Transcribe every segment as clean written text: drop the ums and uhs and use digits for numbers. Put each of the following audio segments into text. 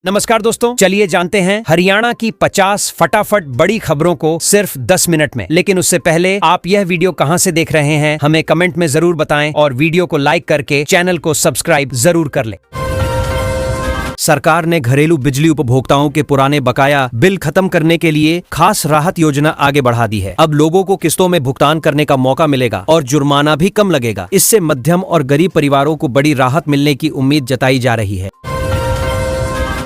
नमस्कार दोस्तों, चलिए जानते हैं हरियाणा की 50 फटाफट बड़ी खबरों को सिर्फ 10 मिनट में। लेकिन उससे पहले आप यह वीडियो कहां से देख रहे हैं हमें कमेंट में जरूर बताएं और वीडियो को लाइक करके चैनल को सब्सक्राइब जरूर कर लें। सरकार ने घरेलू बिजली उपभोक्ताओं के पुराने बकाया बिल खत्म करने के लिए खास राहत योजना आगे बढ़ा दी है। अब लोगों को किस्तों में भुगतान करने का मौका मिलेगा और जुर्माना भी कम लगेगा। इससे मध्यम और गरीब परिवारों को बड़ी राहत मिलने की उम्मीद जताई जा रही है।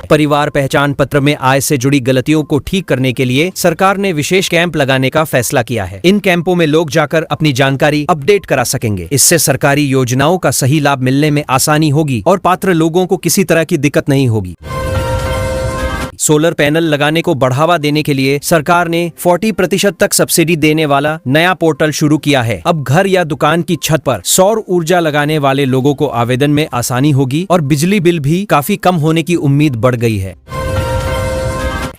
परिवार पहचान पत्र में आय से जुड़ी गलतियों को ठीक करने के लिए सरकार ने विशेष कैंप लगाने का फैसला किया है। इन कैंपों में लोग जाकर अपनी जानकारी अपडेट करा सकेंगे। इससे सरकारी योजनाओं का सही लाभ मिलने में आसानी होगी और पात्र लोगों को किसी तरह की दिक्कत नहीं होगी। सोलर पैनल लगाने को बढ़ावा देने के लिए सरकार ने 40% तक सब्सिडी देने वाला नया पोर्टल शुरू किया है। अब घर या दुकान की छत पर सौर ऊर्जा लगाने वाले लोगों को आवेदन में आसानी होगी और बिजली बिल भी काफी कम होने की उम्मीद बढ़ गई है।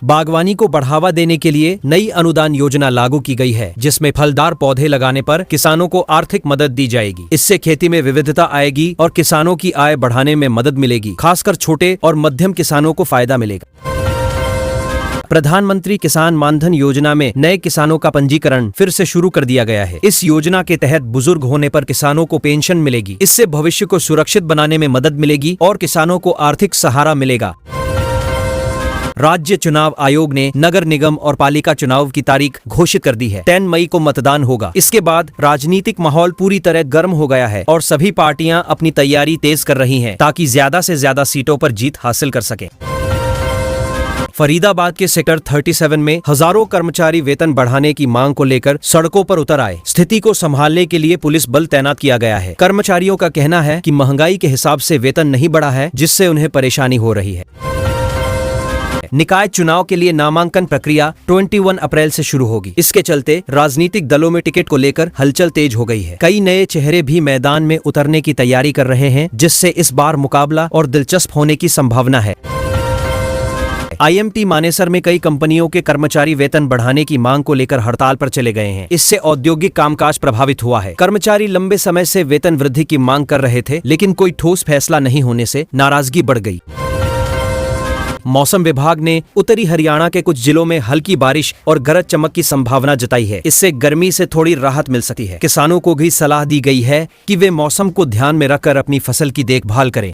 बागवानी को बढ़ावा देने के लिए नई अनुदान योजना लागू की गई है, जिसमें फलदार पौधे लगाने पर किसानों को आर्थिक मदद दी जाएगी। इससे खेती में विविधता आएगी और किसानों की आय बढ़ाने में मदद मिलेगी। खासकर छोटे और मध्यम किसानों को फायदा मिलेगा। प्रधानमंत्री किसान मानधन योजना में नए किसानों का पंजीकरण फिर से शुरू कर दिया गया है। इस योजना के तहत बुजुर्ग होने पर किसानों को पेंशन मिलेगी। इससे भविष्य को सुरक्षित बनाने में मदद मिलेगी और किसानों को आर्थिक सहारा मिलेगा। राज्य चुनाव आयोग ने नगर निगम और पालिका चुनाव की तारीख घोषित कर दी है। 10 मई को मतदान होगा। इसके बाद राजनीतिक माहौल पूरी तरह गर्म हो गया है और सभी पार्टियां अपनी तैयारी तेज कर रही हैं ताकि ज्यादा से ज्यादा सीटों पर जीत हासिल कर सके। फरीदाबाद के सेक्टर 37 में हजारों कर्मचारी वेतन बढ़ाने की मांग को लेकर सड़कों पर उतर आए। स्थिति को संभालने के लिए पुलिस बल तैनात किया गया है। कर्मचारियों का कहना है कि महंगाई के हिसाब से वेतन नहीं बढ़ा है, जिससे उन्हें परेशानी हो रही है। निकाय चुनाव के लिए नामांकन प्रक्रिया 21 अप्रैल से शुरू होगी। इसके चलते राजनीतिक दलों में टिकट को लेकर हलचल तेज हो गई है। कई नए चेहरे भी मैदान में उतरने की तैयारी कर रहे हैं, जिससे इस बार मुकाबला और दिलचस्प होने की संभावना है। IMT मानेसर में कई कंपनियों के कर्मचारी वेतन बढ़ाने की मांग को लेकर हड़ताल पर चले गए हैं। इससे औद्योगिक कामकाज प्रभावित हुआ है। कर्मचारी लंबे समय से वेतन वृद्धि की मांग कर रहे थे, लेकिन कोई ठोस फैसला नहीं होने से नाराजगी बढ़ गई। मौसम विभाग ने उत्तरी हरियाणा के कुछ जिलों में हल्की बारिश और गरज चमक की संभावना जताई है। इससे गर्मी से थोड़ी राहत मिल सकती है। किसानों को भी सलाह दी गई है कि वे मौसम को ध्यान में रखकर अपनी फसल की देखभाल करें।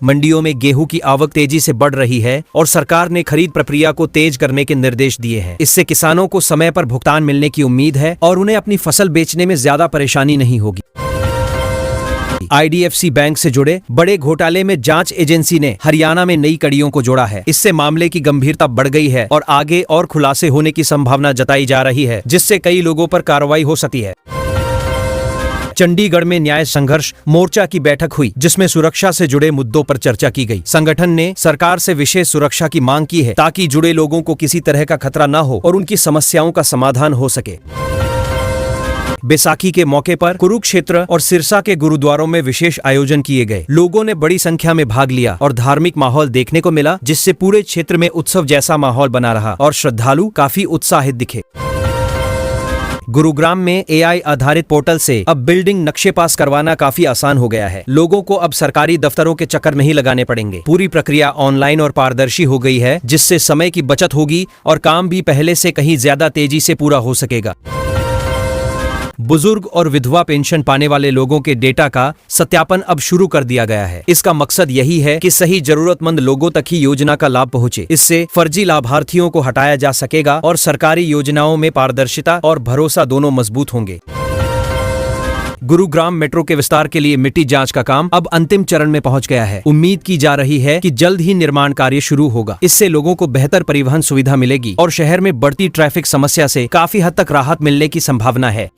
मंडियों में गेहूं की आवक तेजी से बढ़ रही है और सरकार ने खरीद प्रक्रिया को तेज करने के निर्देश दिए हैं। इससे किसानों को समय पर भुगतान मिलने की उम्मीद है और उन्हें अपनी फसल बेचने में ज्यादा परेशानी नहीं होगी। IDFC बैंक से जुड़े बड़े घोटाले में जांच एजेंसी ने हरियाणा में नई कड़ियों को जोड़ा है। इससे मामले की गंभीरता बढ़ गई है और आगे और खुलासे होने की संभावना जताई जा रही है, जिससे कई लोगों पर कार्रवाई हो सकती है। चंडीगढ़ में न्याय संघर्ष मोर्चा की बैठक हुई, जिसमें सुरक्षा से जुड़े मुद्दों पर चर्चा की गई। संगठन ने सरकार से विशेष सुरक्षा की मांग की है ताकि जुड़े लोगों को किसी तरह का खतरा न हो और उनकी समस्याओं का समाधान हो सके। बैसाखी के मौके पर कुरुक्षेत्र और सिरसा के गुरुद्वारों में विशेष आयोजन किए गए। लोगों ने बड़ी संख्या में भाग लिया और धार्मिक माहौल देखने को मिला, जिससे पूरे क्षेत्र में उत्सव जैसा माहौल बना रहा और श्रद्धालु काफी उत्साहित दिखे। गुरुग्राम में AI आधारित पोर्टल से अब बिल्डिंग नक्शे पास करवाना काफी आसान हो गया है। लोगों को अब सरकारी दफ्तरों के चक्कर नहीं लगाने पड़ेंगे। पूरी प्रक्रिया ऑनलाइन और पारदर्शी हो गई है, जिससे समय की बचत होगी और काम भी पहले से कहीं ज्यादा तेजी से पूरा हो सकेगा। बुजुर्ग और विधवा पेंशन पाने वाले लोगों के डेटा का सत्यापन अब शुरू कर दिया गया है। इसका मकसद यही है कि सही जरूरतमंद लोगों तक ही योजना का लाभ पहुंचे। इससे फर्जी लाभार्थियों को हटाया जा सकेगा और सरकारी योजनाओं में पारदर्शिता और भरोसा दोनों मजबूत होंगे। गुरुग्राम मेट्रो के विस्तार के लिए मिट्टी जांच का काम अब अंतिम चरण में पहुंच गया है। उम्मीद की जा रही है कि जल्द ही निर्माण कार्य शुरू होगा। इससे लोगों को बेहतर परिवहन सुविधा मिलेगी और शहर में बढ़ती ट्रैफिक समस्या से काफी हद तक राहत मिलने की संभावना है।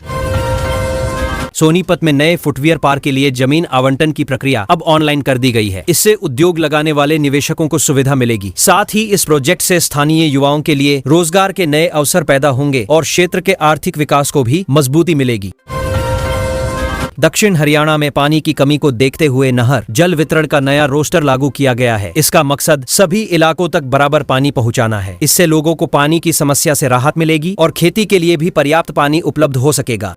सोनीपत में नए फुटवियर पार्क के लिए जमीन आवंटन की प्रक्रिया अब ऑनलाइन कर दी गई है। इससे उद्योग लगाने वाले निवेशकों को सुविधा मिलेगी। साथ ही इस प्रोजेक्ट से स्थानीय युवाओं के लिए रोजगार के नए अवसर पैदा होंगे और क्षेत्र के आर्थिक विकास को भी मजबूती मिलेगी। दक्षिण हरियाणा में पानी की कमी को देखते हुए नहर जल वितरण का नया रोस्टर लागू किया गया है। इसका मकसद सभी इलाकों तक बराबर पानी पहुंचाना है। इससे लोगों को पानी की समस्या से राहत मिलेगी और खेती के लिए भी पर्याप्त पानी उपलब्ध हो सकेगा।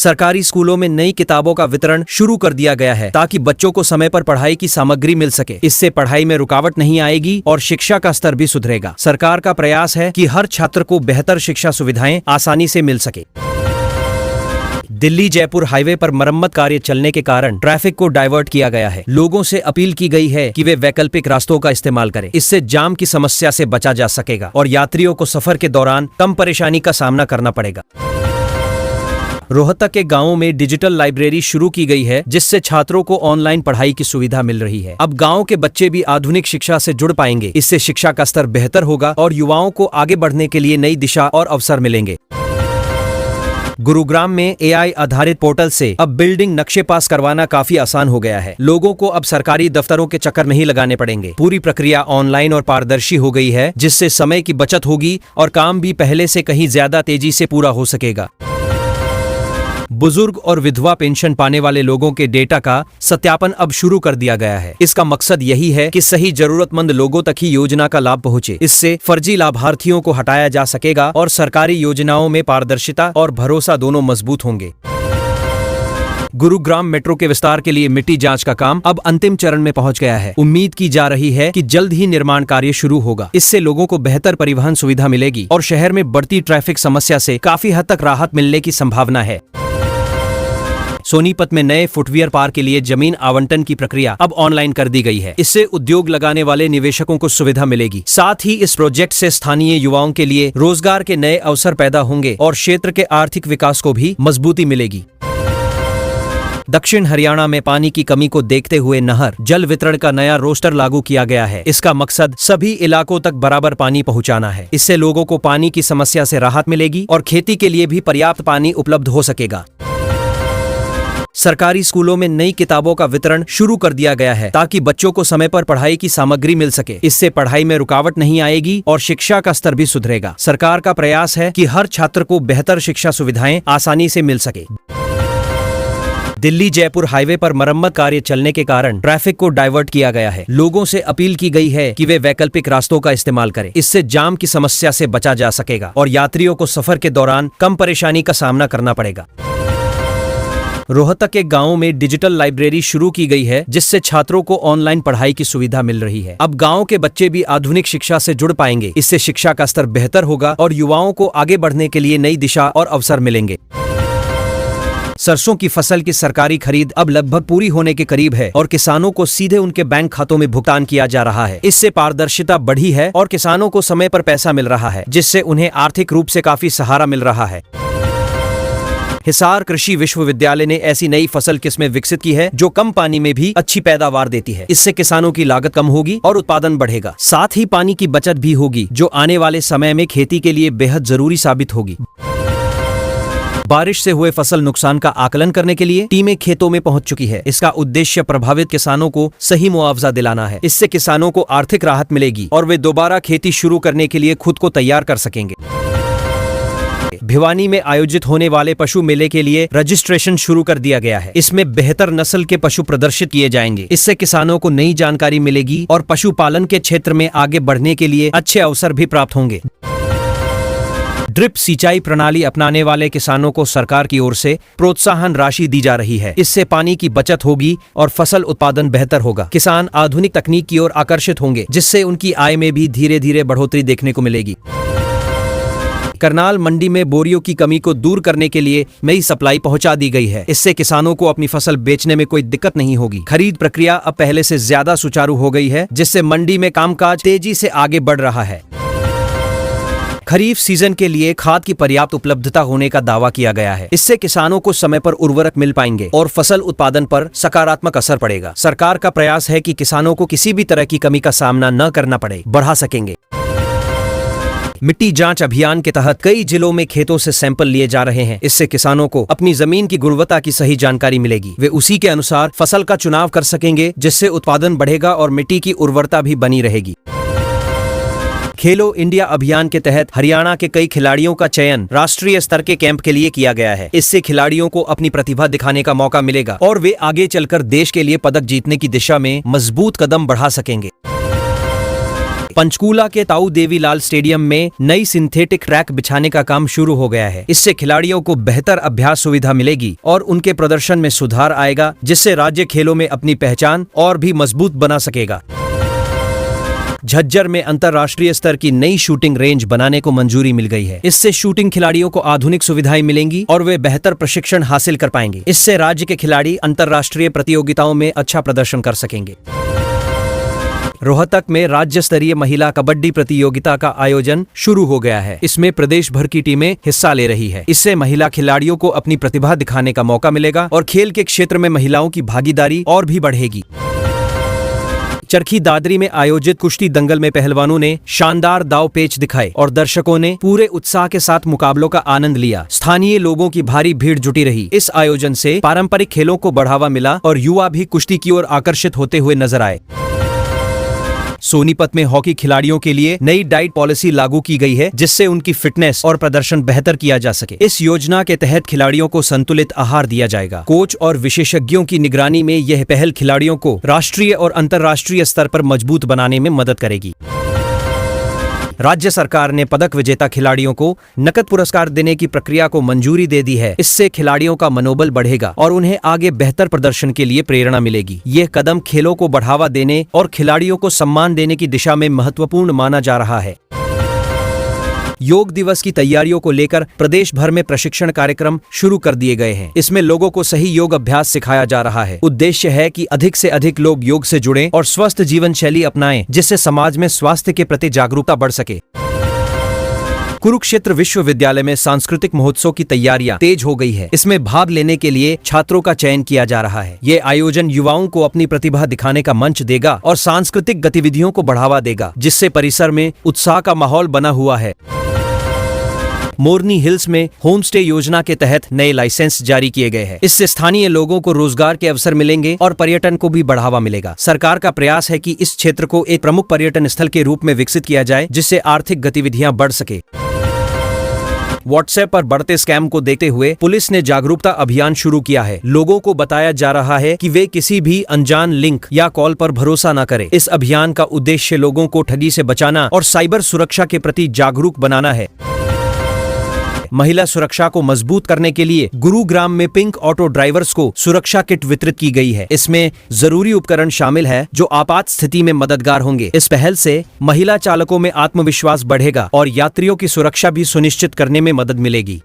सरकारी स्कूलों में नई किताबों का वितरण शुरू कर दिया गया है ताकि बच्चों को समय पर पढ़ाई की सामग्री मिल सके। इससे पढ़ाई में रुकावट नहीं आएगी और शिक्षा का स्तर भी सुधरेगा। सरकार का प्रयास है कि हर छात्र को बेहतर शिक्षा सुविधाएं आसानी से मिल सके। दिल्ली जयपुर हाईवे पर मरम्मत कार्य चलने के कारण ट्रैफिक को डाइवर्ट किया गया है। लोगों से अपील की गई है कि वे वैकल्पिक रास्तों का इस्तेमाल करें। इससे जाम की समस्या से बचा जा सकेगा और यात्रियों को सफर के दौरान कम परेशानी का सामना करना पड़ेगा। रोहतक के गांवों में डिजिटल लाइब्रेरी शुरू की गई है, जिससे छात्रों को ऑनलाइन पढ़ाई की सुविधा मिल रही है। अब गांव के बच्चे भी आधुनिक शिक्षा से जुड़ पाएंगे। इससे शिक्षा का स्तर बेहतर होगा और युवाओं को आगे बढ़ने के लिए नई दिशा और अवसर मिलेंगे। गुरुग्राम में एआई आधारित पोर्टल से अब बिल्डिंग नक्शे पास करवाना काफी आसान हो गया है। लोगों को अब सरकारी दफ्तरों के चक्कर नहीं लगाने पड़ेंगे। पूरी प्रक्रिया ऑनलाइन और पारदर्शी हो गई है, जिससे समय की बचत होगी और काम भी पहले से कहीं ज्यादा तेजी से पूरा हो सकेगा। बुजुर्ग और विधवा पेंशन पाने वाले लोगों के डेटा का सत्यापन अब शुरू कर दिया गया है। इसका मकसद यही है कि सही जरूरतमंद लोगों तक ही योजना का लाभ पहुंचे। इससे फर्जी लाभार्थियों को हटाया जा सकेगा और सरकारी योजनाओं में पारदर्शिता और भरोसा दोनों मजबूत होंगे। गुरुग्राम मेट्रो के विस्तार के लिए मिट्टी जांच का काम अब अंतिम चरण में पहुंच गया है। उम्मीद की जा रही है कि जल्द ही निर्माण कार्य शुरू होगा। इससे लोगों को बेहतर परिवहन सुविधा मिलेगी और शहर में बढ़ती ट्रैफिक समस्या से काफी हद तक राहत मिलने की संभावना है। सोनीपत में नए फुटवियर पार्क के लिए जमीन आवंटन की प्रक्रिया अब ऑनलाइन कर दी गई है। इससे उद्योग लगाने वाले निवेशकों को सुविधा मिलेगी। साथ ही इस प्रोजेक्ट से स्थानीय युवाओं के लिए रोजगार के नए अवसर पैदा होंगे और क्षेत्र के आर्थिक विकास को भी मजबूती मिलेगी। दक्षिण हरियाणा में पानी की कमी को देखते हुए नहर जल वितरण का नया रोस्टर लागू किया गया है। इसका मकसद सभी इलाकों तक बराबर पानी पहुंचाना है। इससे लोगों को पानी की समस्या से राहत मिलेगी और खेती के लिए भी पर्याप्त पानी उपलब्ध हो सकेगा। सरकारी स्कूलों में नई किताबों का वितरण शुरू कर दिया गया है ताकि बच्चों को समय पर पढ़ाई की सामग्री मिल सके। इससे पढ़ाई में रुकावट नहीं आएगी और शिक्षा का स्तर भी सुधरेगा। सरकार का प्रयास है कि हर छात्र को बेहतर शिक्षा सुविधाएं आसानी से मिल सके। दिल्ली जयपुर हाईवे पर मरम्मत कार्य चलने के कारण ट्रैफिक को डाइवर्ट किया गया है। लोगों से अपील की गई है कि वे वैकल्पिक रास्तों का इस्तेमाल करें। इससे जाम की समस्या से बचा जा सकेगा और यात्रियों को सफर के दौरान कम परेशानी का सामना करना पड़ेगा। रोहतक के गांवों में डिजिटल लाइब्रेरी शुरू की गई है, जिससे छात्रों को ऑनलाइन पढ़ाई की सुविधा मिल रही है। अब गांव के बच्चे भी आधुनिक शिक्षा से जुड़ पाएंगे। इससे शिक्षा का स्तर बेहतर होगा और युवाओं को आगे बढ़ने के लिए नई दिशा और अवसर मिलेंगे। सरसों की फसल की सरकारी खरीद अब लगभग पूरी होने के करीब है और किसानों को सीधे उनके बैंक खातों में भुगतान किया जा रहा है। इससे पारदर्शिता बढ़ी है और किसानों को समय पर पैसा मिल रहा है, जिससे उन्हें आर्थिक रूप से काफी सहारा मिल रहा है। हिसार कृषि विश्वविद्यालय ने ऐसी नई फसल किस्में विकसित की है जो कम पानी में भी अच्छी पैदावार देती है। इससे किसानों की लागत कम होगी और उत्पादन बढ़ेगा। साथ ही पानी की बचत भी होगी, जो आने वाले समय में खेती के लिए बेहद जरूरी साबित होगी। बारिश से हुए फसल नुकसान का आकलन करने के लिए टीमें खेतों में पहुंच चुकी है। इसका उद्देश्य प्रभावित किसानों को सही मुआवजा दिलाना है। इससे किसानों को आर्थिक राहत मिलेगी और वे दोबारा खेती शुरू करने के लिए खुद को तैयार कर सकेंगे। भिवानी में आयोजित होने वाले पशु मेले के लिए रजिस्ट्रेशन शुरू कर दिया गया है। इसमें बेहतर नस्ल के पशु प्रदर्शित किए जाएंगे। इससे किसानों को नई जानकारी मिलेगी और पशुपालन के क्षेत्र में आगे बढ़ने के लिए अच्छे अवसर भी प्राप्त होंगे। ड्रिप सिंचाई प्रणाली अपनाने वाले किसानों को सरकार की ओर से प्रोत्साहन राशि दी जा रही है। इससे पानी की बचत होगी और फसल उत्पादन बेहतर होगा। किसान आधुनिक तकनीक की ओर आकर्षित होंगे, जिससे उनकी आय में भी धीरे धीरे बढ़ोतरी देखने को मिलेगी। करनाल मंडी में बोरियों की कमी को दूर करने के लिए नई सप्लाई पहुंचा दी गई है। इससे किसानों को अपनी फसल बेचने में कोई दिक्कत नहीं होगी। खरीद प्रक्रिया अब पहले से ज्यादा सुचारू हो गई है, जिससे मंडी में कामकाज तेजी से आगे बढ़ रहा है। खरीफ सीजन के लिए खाद की पर्याप्त उपलब्धता होने का दावा किया गया है। इससे किसानों को समय पर उर्वरक मिल पाएंगे और फसल उत्पादन पर सकारात्मक असर पड़ेगा। सरकार का प्रयास है कि किसानों को किसी भी तरह की कमी का सामना न करना पड़े, बढ़ा सकेंगे। मिट्टी जांच अभियान के तहत कई जिलों में खेतों से सैंपल लिए जा रहे हैं। इससे किसानों को अपनी जमीन की गुणवत्ता की सही जानकारी मिलेगी। वे उसी के अनुसार फसल का चुनाव कर सकेंगे, जिससे उत्पादन बढ़ेगा और मिट्टी की उर्वरता भी बनी रहेगी। खेलो इंडिया अभियान के तहत हरियाणा के कई खिलाड़ियों का चयन राष्ट्रीय स्तर के कैंप के लिए किया गया है। इससे खिलाड़ियों को अपनी प्रतिभा दिखाने का मौका मिलेगा और वे आगे चलकर देश के लिए पदक जीतने की दिशा में मजबूत कदम बढ़ा सकेंगे। पंचकूला के ताऊ देवीलाल स्टेडियम में नई सिंथेटिक ट्रैक बिछाने का काम शुरू हो गया है। इससे खिलाड़ियों को बेहतर अभ्यास सुविधा मिलेगी और उनके प्रदर्शन में सुधार आएगा, जिससे राज्य खेलों में अपनी पहचान और भी मजबूत बना सकेगा। झज्जर में अंतर्राष्ट्रीय स्तर की नई शूटिंग रेंज बनाने को मंजूरी मिल गई है। इससे शूटिंग खिलाड़ियों को आधुनिक सुविधाएं मिलेंगी और वे बेहतर प्रशिक्षण हासिल कर पाएंगे। इससे राज्य के खिलाड़ी अंतर्राष्ट्रीय प्रतियोगिताओं में अच्छा प्रदर्शन कर सकेंगे। रोहतक में राज्य स्तरीय महिला कबड्डी प्रतियोगिता का आयोजन शुरू हो गया है। इसमें प्रदेश भर की टीमें हिस्सा ले रही है। इससे महिला खिलाड़ियों को अपनी प्रतिभा दिखाने का मौका मिलेगा और खेल के क्षेत्र में महिलाओं की भागीदारी और भी बढ़ेगी। चरखी दादरी में आयोजित कुश्ती दंगल में पहलवानों ने शानदार दाव पेच दिखाए और दर्शकों ने पूरे उत्साह के साथ मुकाबलों का आनंद लिया। स्थानीय लोगों की भारी भीड़ जुटी रही। इस आयोजन से पारंपरिक खेलों को बढ़ावा मिला और युवा भी कुश्ती की ओर आकर्षित होते हुए नजर आए। सोनीपत में हॉकी खिलाड़ियों के लिए नई डाइट पॉलिसी लागू की गई है, जिससे उनकी फिटनेस और प्रदर्शन बेहतर किया जा सके। इस योजना के तहत खिलाड़ियों को संतुलित आहार दिया जाएगा। कोच और विशेषज्ञों की निगरानी में यह पहल खिलाड़ियों को राष्ट्रीय और अंतर्राष्ट्रीय स्तर पर मजबूत बनाने में मदद करेगी। राज्य सरकार ने पदक विजेता खिलाड़ियों को नकद पुरस्कार देने की प्रक्रिया को मंजूरी दे दी है। इससे खिलाड़ियों का मनोबल बढ़ेगा और उन्हें आगे बेहतर प्रदर्शन के लिए प्रेरणा मिलेगी। यह कदम खेलों को बढ़ावा देने और खिलाड़ियों को सम्मान देने की दिशा में महत्वपूर्ण माना जा रहा है। योग दिवस की तैयारियों को लेकर प्रदेश भर में प्रशिक्षण कार्यक्रम शुरू कर दिए गए हैं। इसमें लोगों को सही योग अभ्यास सिखाया जा रहा है। उद्देश्य है कि अधिक से अधिक लोग योग से जुड़ें और स्वस्थ जीवन शैली अपनाएं, जिससे समाज में स्वास्थ्य के प्रति जागरूकता बढ़ सके। कुरुक्षेत्र विश्वविद्यालय में सांस्कृतिक महोत्सव की तैयारियां तेज हो गई है। इसमें भाग लेने के लिए छात्रों का चयन किया जा रहा है। ये आयोजन युवाओं को अपनी प्रतिभा दिखाने का मंच देगा और सांस्कृतिक गतिविधियों को बढ़ावा देगा, जिससे परिसर में उत्साह का माहौल बना हुआ है। मोरनी हिल्स में होम स्टे योजना के तहत नए लाइसेंस जारी किए गए हैं। इससे स्थानीय लोगों को रोजगार के अवसर मिलेंगे और पर्यटन को भी बढ़ावा मिलेगा। सरकार का प्रयास है कि इस क्षेत्र को एक प्रमुख पर्यटन स्थल के रूप में विकसित किया जाए, जिससे आर्थिक गतिविधियां बढ़ सके। व्हाट्सएप पर बढ़ते स्कैम को देखते हुए पुलिस ने जागरूकता अभियान शुरू किया है। लोगों को बताया जा रहा है कि वे किसी भी अनजान लिंक या कॉल पर भरोसा न करें। इस अभियान का उद्देश्य लोगों को ठगी से बचाना और साइबर सुरक्षा के प्रति जागरूक बनाना है। महिला सुरक्षा को मजबूत करने के लिए गुरुग्राम में पिंक ऑटो ड्राइवर्स को सुरक्षा किट वितरित की गई है। इसमें जरूरी उपकरण शामिल है जो आपात स्थिति में मददगार होंगे। इस पहल से महिला चालकों में आत्मविश्वास बढ़ेगा और यात्रियों की सुरक्षा भी सुनिश्चित करने में मदद मिलेगी।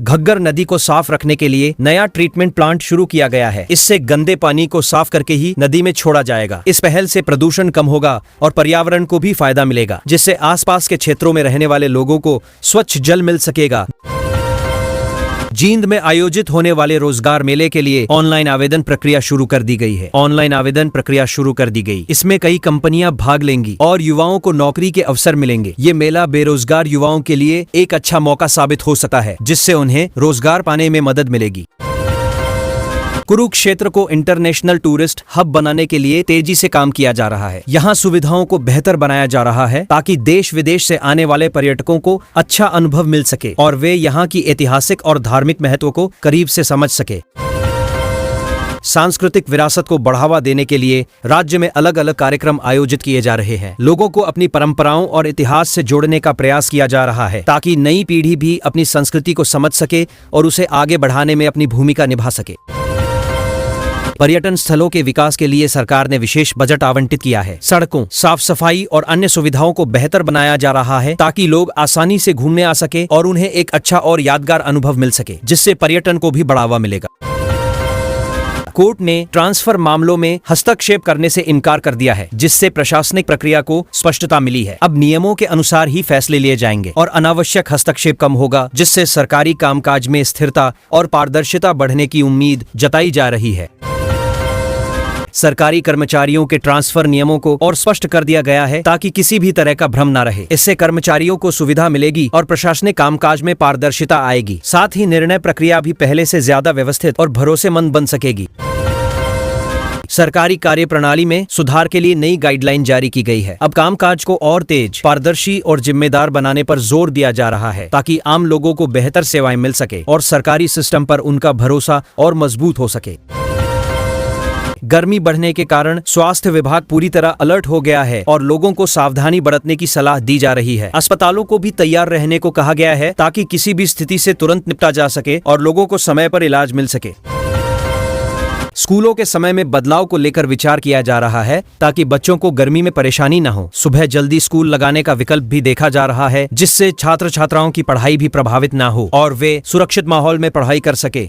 घग्गर नदी को साफ रखने के लिए नया ट्रीटमेंट प्लांट शुरू किया गया है। इससे गंदे पानी को साफ करके ही नदी में छोड़ा जाएगा। इस पहल से प्रदूषण कम होगा और पर्यावरण को भी फायदा मिलेगा, जिससे आसपास के क्षेत्रों में रहने वाले लोगों को स्वच्छ जल मिल सकेगा। जींद में आयोजित होने वाले रोजगार मेले के लिए ऑनलाइन आवेदन प्रक्रिया शुरू कर दी गई है। ऑनलाइन आवेदन प्रक्रिया शुरू कर दी गई। इसमें कई कंपनियां भाग लेंगी और युवाओं को नौकरी के अवसर मिलेंगे। ये मेला बेरोजगार युवाओं के लिए एक अच्छा मौका साबित हो सकता है, जिससे उन्हें रोजगार पाने में मदद मिलेगी। कुरुक्षेत्र को इंटरनेशनल टूरिस्ट हब बनाने के लिए तेजी से काम किया जा रहा है। यहाँ सुविधाओं को बेहतर बनाया जा रहा है ताकि देश विदेश से आने वाले पर्यटकों को अच्छा अनुभव मिल सके और वे यहाँ की ऐतिहासिक और धार्मिक महत्व को करीब से समझ सके। सांस्कृतिक विरासत को बढ़ावा देने के लिए राज्य में अलग अलग कार्यक्रम आयोजित किए जा रहे हैं। लोगों को अपनी परंपराओं और इतिहास से जोड़ने का प्रयास किया जा रहा है ताकि नई पीढ़ी भी अपनी संस्कृति को समझ सके और उसे आगे बढ़ाने में अपनी भूमिका निभा सके। पर्यटन स्थलों के विकास के लिए सरकार ने विशेष बजट आवंटित किया है। सड़कों, साफ सफाई और अन्य सुविधाओं को बेहतर बनाया जा रहा है ताकि लोग आसानी से घूमने आ सके और उन्हें एक अच्छा और यादगार अनुभव मिल सके, जिससे पर्यटन को भी बढ़ावा मिलेगा। कोर्ट ने ट्रांसफर मामलों में हस्तक्षेप करने से इनकार कर दिया है, जिससे प्रशासनिक प्रक्रिया को स्पष्टता मिली है। अब नियमों के अनुसार ही फैसले लिए जाएंगे और अनावश्यक हस्तक्षेप कम होगा, जिससे सरकारी कामकाज में स्थिरता और पारदर्शिता बढ़ने की उम्मीद जताई जा रही है। सरकारी कर्मचारियों के ट्रांसफर नियमों को और स्पष्ट कर दिया गया है ताकि किसी भी तरह का भ्रम न रहे। इससे कर्मचारियों को सुविधा मिलेगी और प्रशासनिक कामकाज में पारदर्शिता आएगी। साथ ही निर्णय प्रक्रिया भी पहले से ज्यादा व्यवस्थित और भरोसेमंद बन सकेगी। सरकारी कार्य प्रणाली में सुधार के लिए नई गाइडलाइन जारी की गई है। अब कामकाज को और तेज, पारदर्शी और जिम्मेदार बनाने पर जोर दिया जा रहा है ताकि आम लोगों को बेहतर सेवाएं मिल सके और सरकारी सिस्टम पर उनका भरोसा और मजबूत हो सके। गर्मी बढ़ने के कारण स्वास्थ्य विभाग पूरी तरह अलर्ट हो गया है और लोगों को सावधानी बरतने की सलाह दी जा रही है। अस्पतालों को भी तैयार रहने को कहा गया है ताकि किसी भी स्थिति से तुरंत निपटा जा सके और लोगों को समय पर इलाज मिल सके। स्कूलों के समय में बदलाव को लेकर विचार किया जा रहा है ताकि बच्चों को गर्मी में परेशानी न हो। सुबह जल्दी स्कूल लगाने का विकल्प भी देखा जा रहा है जिससे छात्र छात्राओं की पढ़ाई भी प्रभावित न हो और वे सुरक्षित माहौल में पढ़ाई कर सके।